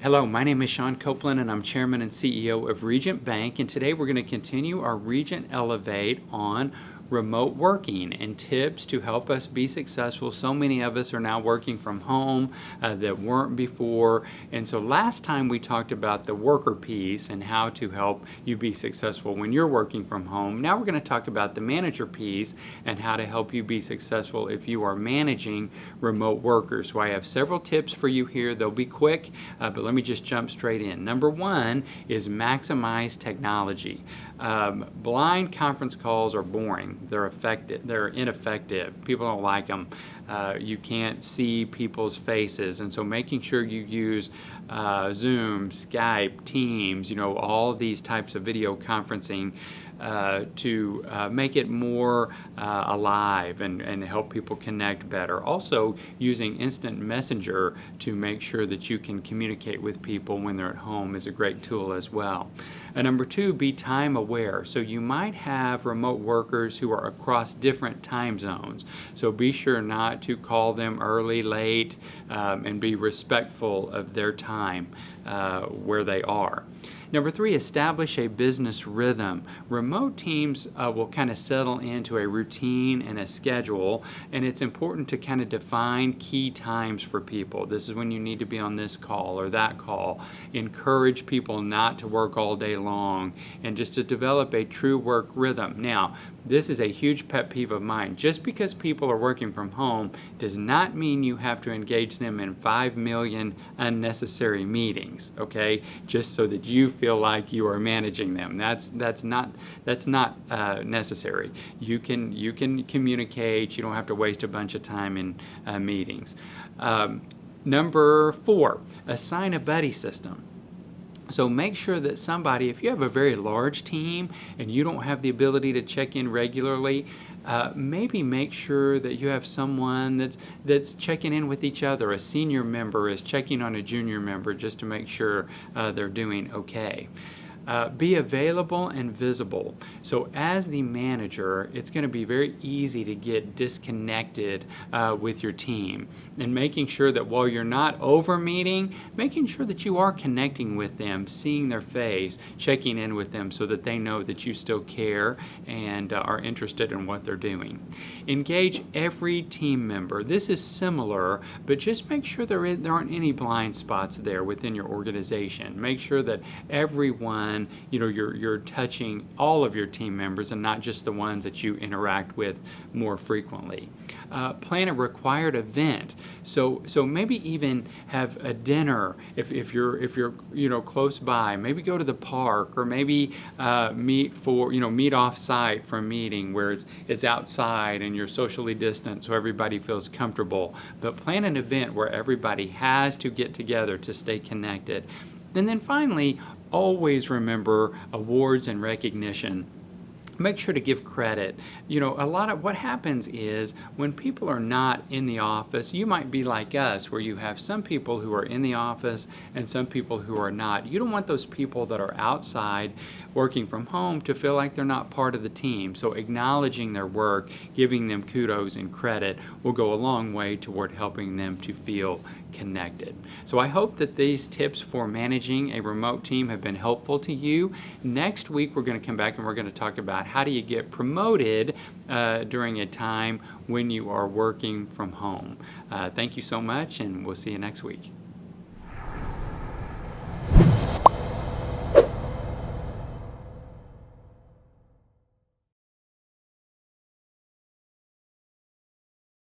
Hello, my name is Sean Copeland and I'm Chairman and CEO of Regent Bank, and today we're going to continue our Regent Elevate on remote working and tips to help us be successful. So many of us are now working from home that weren't before, and so last time we talked about the worker piece and how to help you be successful when you're working from home. Now we're going to talk about the manager piece and how to help you be successful if you are managing remote workers. So I have several tips for you here. They'll be quick, but let me just jump straight in. Number one is maximize technology. Blind conference calls are boring. They're ineffective. People don't like them. You can't see people's faces, and so making sure you use Zoom, Skype, Teams, all these types of video conferencing to make it more alive and help people connect better. Also, using instant messenger to make sure that you can communicate with people when they're at home is a great tool as well. And number two, be time aware. So you might have remote workers who are across different time zones. So be sure not to call them early, late, and be respectful of their time where they are. Number three, establish a business rhythm. Remote teams will kind of settle into a routine and a schedule, and it's important to kind of define key times for people. This is when you need to be on this call or that call. Encourage people not to work all day long and just to develop a true work rhythm. Now, this is a huge pet peeve of mine. Just because people are working from home does not mean you have to engage them in 5 million unnecessary meetings, okay? Just so that you feel like you are managing them. That's not necessary. You can communicate. You don't have to waste a bunch of time in meetings. Number four, assign a buddy system. So make sure that somebody, if you have a very large team and you don't have the ability to check in regularly, maybe make sure that you have someone that's checking in with each other. A senior member is checking on a junior member just to make sure they're doing okay. Be available and visible. So as the manager, it's going to be very easy to get disconnected with your team, and making sure that while you're not over meeting, making sure that you are connecting with them, seeing their face, checking in with them so that they know that you still care and are interested in what they're doing. Engage every team member. This is similar, but just make sure there aren't any blind spots there within your organization. Make sure that everyone, you're touching all of your team members and not just the ones that you interact with more frequently. Plan a required event. So maybe even have a dinner if you're close by. Maybe go to the park, or maybe meet off site for a meeting where it's outside and you're socially distanced so everybody feels comfortable. But plan an event where everybody has to get together to stay connected. And then finally, always remember awards and recognition. Make sure to give credit. A lot of what happens is when people are not in the office, you might be like us where you have some people who are in the office and some people who are not. You don't want those people that are outside working from home to feel like they're not part of the team. So acknowledging their work, giving them kudos and credit will go a long way toward helping them to feel connected. So I hope that these tips for managing a remote team have been helpful to you. Next week we're going to come back and we're going to talk about how do you get promoted during a time when you are working from home. Thank you so much, and we'll see you next week.